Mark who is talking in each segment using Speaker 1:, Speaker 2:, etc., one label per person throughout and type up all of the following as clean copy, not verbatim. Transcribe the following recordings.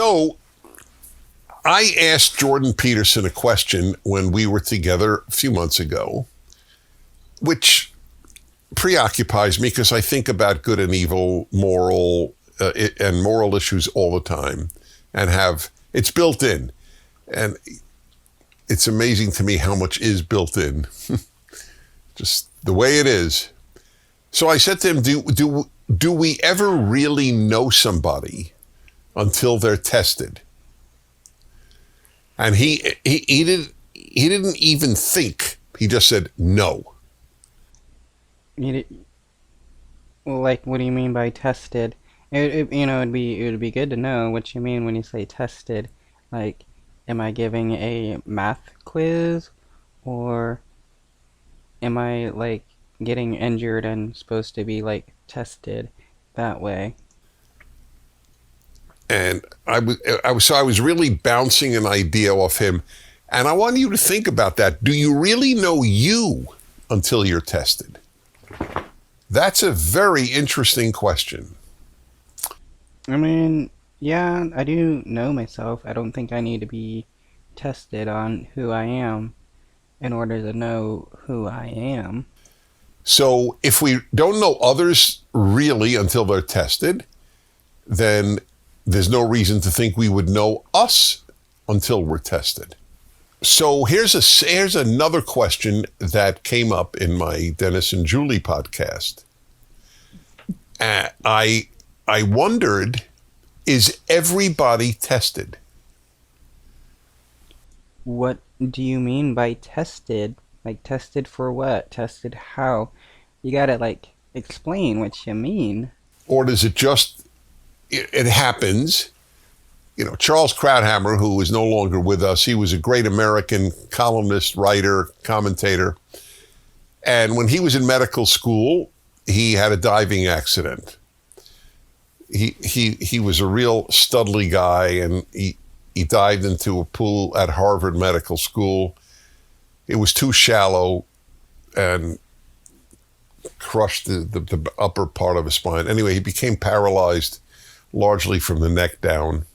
Speaker 1: So I asked Jordan Peterson a question when we were together a few months ago, which preoccupies me because I think about good and evil, moral issues all the time, and it's built in. And it's amazing to me how much is built in, just the way it is. So I said to him, do we ever really know somebody until they're tested? And he didn't even think. He just said no.
Speaker 2: Well, like, what do you mean by tested? It'd be good to know what you mean when you say tested. Like, am I giving a math quiz, or am I like getting injured and supposed to be like tested that way?
Speaker 1: And I was really bouncing an idea off him, and I want you to think about that. Do you really know you until you're tested? That's a very interesting question.
Speaker 2: I mean, yeah, I do know myself. I don't think I need to be tested on who I am in order to know who I am.
Speaker 1: So if we don't know others really until they're tested, then there's no reason to think we would know us until we're tested. So here's another question that came up in my Dennis and Julie podcast. I wondered, is everybody tested?
Speaker 2: What do you mean by tested? Like, tested for what? Tested how? You gotta, like, explain what you mean.
Speaker 1: Or does it just, it happens? You know, Charles Krauthammer, who is no longer with us, he was a great American columnist, writer, commentator. And when he was in medical school, he had a diving accident. He was a real studly guy, and he dived into a pool at Harvard Medical School. It was too shallow and crushed the upper part of his spine. Anyway, he became paralyzed largely from the neck down.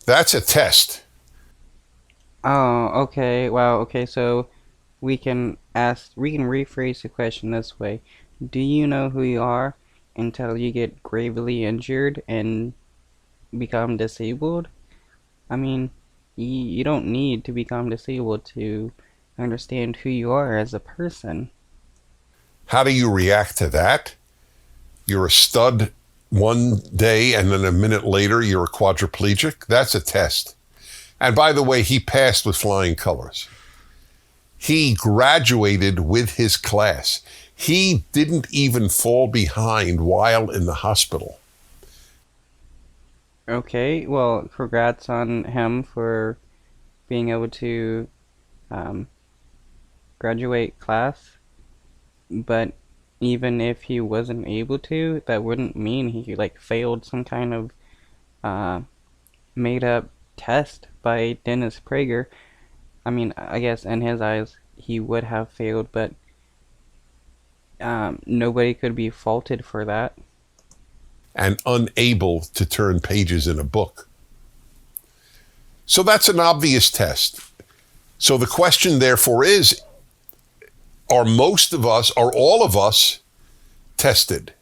Speaker 1: That's a test.
Speaker 2: Oh, okay. Wow, okay, so we can rephrase the question this way. Do you know who you are until you get gravely injured and become disabled? I mean, you don't need to become disabled to understand who you are as a person.
Speaker 1: How do you react to that? You're a stud one day, and then a minute later, you're a quadriplegic. That's a test. And by the way, he passed with flying colors. He graduated with his class. He didn't even fall behind while in the hospital.
Speaker 2: Okay, well, congrats on him for being able to um, graduate class. But even if he wasn't able to, that wouldn't mean he like failed some kind of uh, made up test by Dennis Prager. I mean, I guess in his eyes he would have failed, but nobody could be faulted for that.
Speaker 1: And unable to turn pages in a book. So that's an obvious test. So the question therefore is, are all of us tested?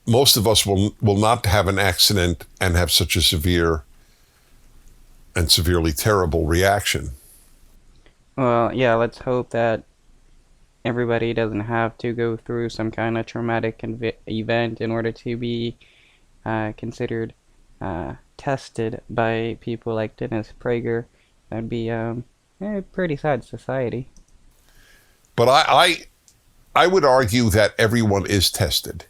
Speaker 1: Most of us will not have an accident and have such a severe and severely terrible reaction.
Speaker 2: Well, yeah, let's hope that everybody doesn't have to go through some kind of traumatic event in order to be considered tested by people like Dennis Prager. That'd be a pretty sad society.
Speaker 1: But I would argue that everyone is tested.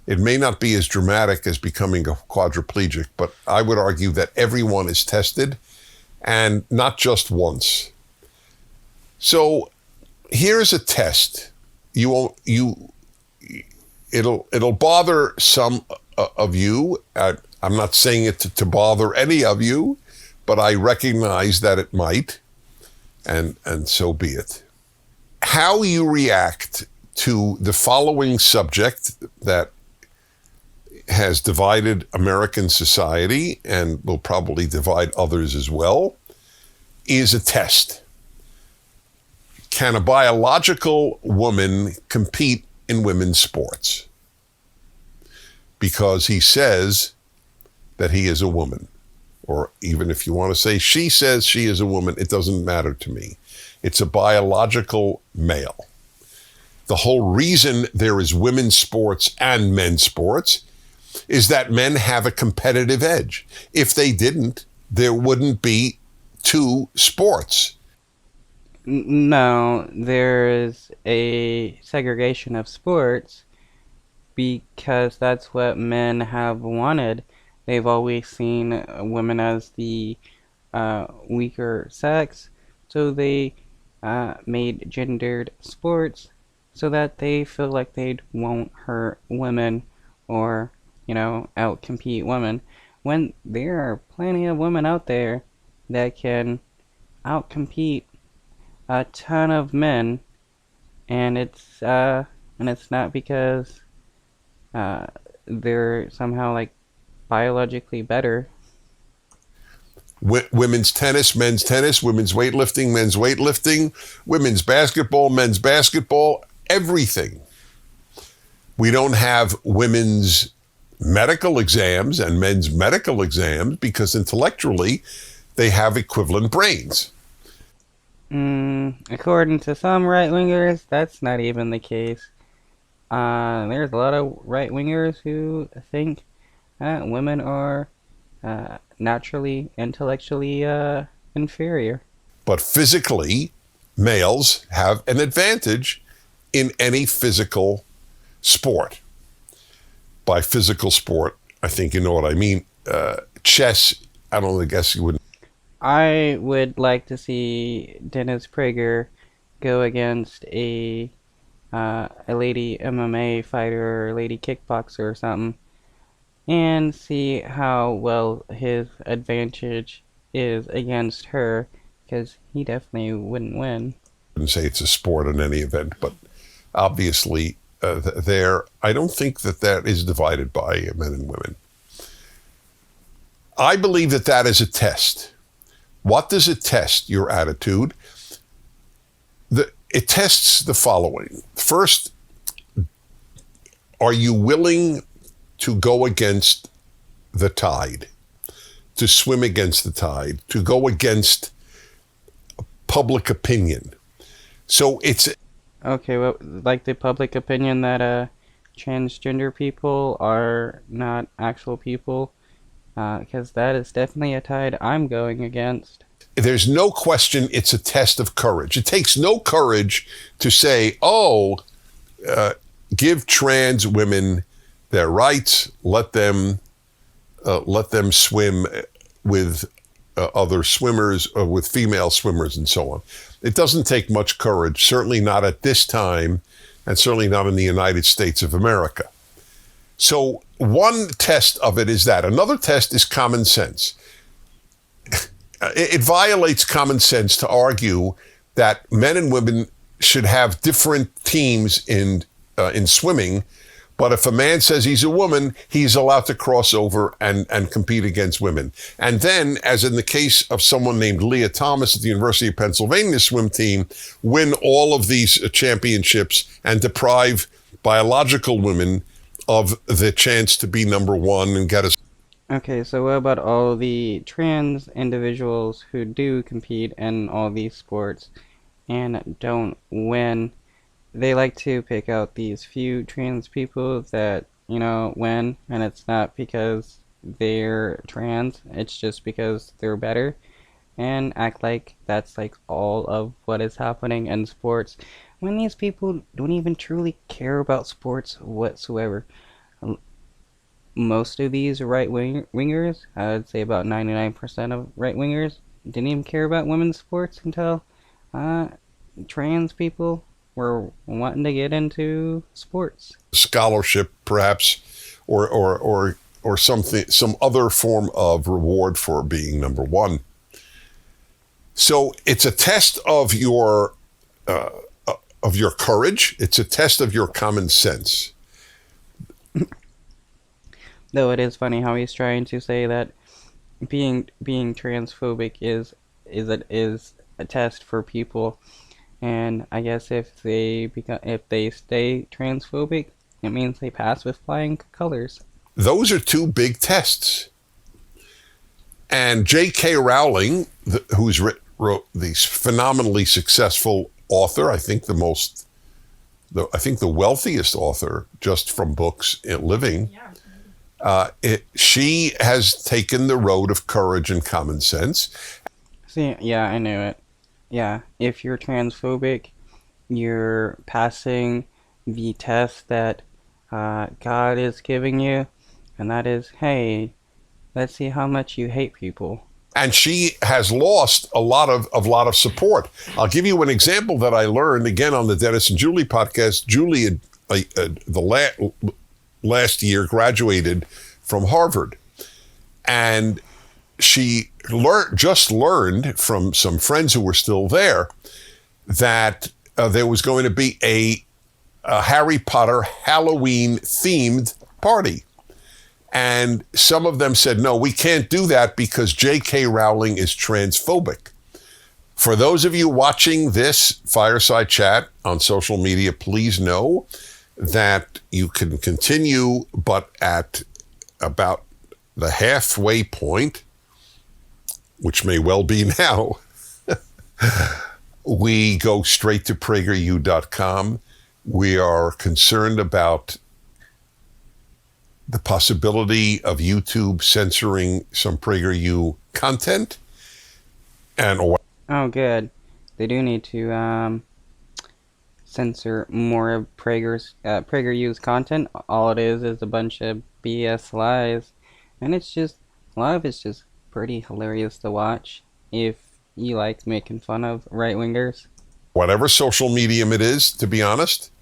Speaker 1: It may not be as dramatic as becoming a quadriplegic, but I would argue that everyone is tested, and not just once. So here's a test. It'll bother some of you. I'm not saying it to bother any of you, but I recognize that it might, and so be it. How you react to the following subject that has divided American society and will probably divide others as well, is a test. Can a biological woman compete in women's sports? Because he says that he is a woman. Or even if you want to say she says she is a woman, it doesn't matter to me. It's a biological male. The whole reason there is women's sports and men's sports is that men have a competitive edge. If they didn't, there wouldn't be two sports.
Speaker 2: No, there is a segregation of sports because that's what men have wanted. They've always seen women as the weaker sex, so they made gendered sports so that they feel like they won't hurt women or, outcompete women. When there are plenty of women out there that can outcompete a ton of men, and it's not because they're somehow like biologically better.
Speaker 1: Women's tennis, men's tennis, women's weightlifting, men's weightlifting, women's basketball, men's basketball, everything. We don't have women's medical exams and men's medical exams because intellectually they have equivalent brains.
Speaker 2: According to some right-wingers, that's not even the case. There's a lot of right-wingers who think women are naturally, intellectually inferior.
Speaker 1: But physically, males have an advantage in any physical sport. By physical sport, I think you know what I mean. Chess, I guess you wouldn't.
Speaker 2: I would like to see Dennis Prager go against a lady MMA fighter or a lady kickboxer or something, and see how well his advantage is against her, because he definitely wouldn't win.
Speaker 1: I wouldn't say it's a sport in any event, but obviously I don't think that is divided by men and women. I believe that is a test. What does it test? Your attitude. It tests the following. First, are you willing to go against the tide, to swim against the tide, to go against public opinion? So it's...
Speaker 2: Okay, well, like the public opinion that transgender people are not actual people, because that is definitely a tide I'm going against.
Speaker 1: There's no question it's a test of courage. It takes no courage to say, give trans women their rights, let them swim with other swimmers, with female swimmers and so on. It doesn't take much courage, certainly not at this time, and certainly not in the United States of America. So one test of it is that. Another test is common sense. It violates common sense to argue that men and women should have different teams in swimming, but if a man says he's a woman, he's allowed to cross over and compete against women. And then, as in the case of someone named Leah Thomas at the University of Pennsylvania swim team, win all of these championships and deprive biological women of the chance to be number one and get a...
Speaker 2: Okay, so what about all the trans individuals who do compete in all these sports and don't win? They like to pick out these few trans people that, win, and it's not because they're trans, it's just because they're better, and act like that's like all of what is happening in sports, when these people don't even truly care about sports whatsoever. Most of these right-wingers, I'd say about 99% of right-wingers, didn't even care about women's sports until trans people were wanting to get into sports.
Speaker 1: Scholarship, perhaps, or something, some other form of reward for being number one. So it's a test of your courage. It's a test of your common sense.
Speaker 2: Though it is funny how he's trying to say that being transphobic is a test for people, and I guess if they stay transphobic, it means they pass with flying colors.
Speaker 1: Those are two big tests. And J.K. Rowling, who's wrote this phenomenally successful author, I think the wealthiest author just from books living. She has taken the road of courage and common sense.
Speaker 2: See, yeah, I knew it. Yeah, if you're transphobic, you're passing the test that God is giving you, and that is, hey, let's see how much you hate people.
Speaker 1: And she has lost a lot of support. I'll give you an example that I learned again on the Dennis and Julie podcast. Julie had last year graduated from Harvard, and she just learned from some friends who were still there that there was going to be a Harry Potter Halloween themed party. And some of them said, no, we can't do that because J.K. Rowling is transphobic. For those of you watching this fireside chat on social media, please know that you can continue, but at about the halfway point, which may well be now, we go straight to prageru.com. We are concerned about the possibility of YouTube censoring some PragerU content.
Speaker 2: Oh, good. They do need to censor more of PragerU's content. All it is a bunch of BS lies, and it's just a lot of it's just pretty hilarious to watch if you like making fun of right-wingers.
Speaker 1: Whatever social medium it is, to be honest,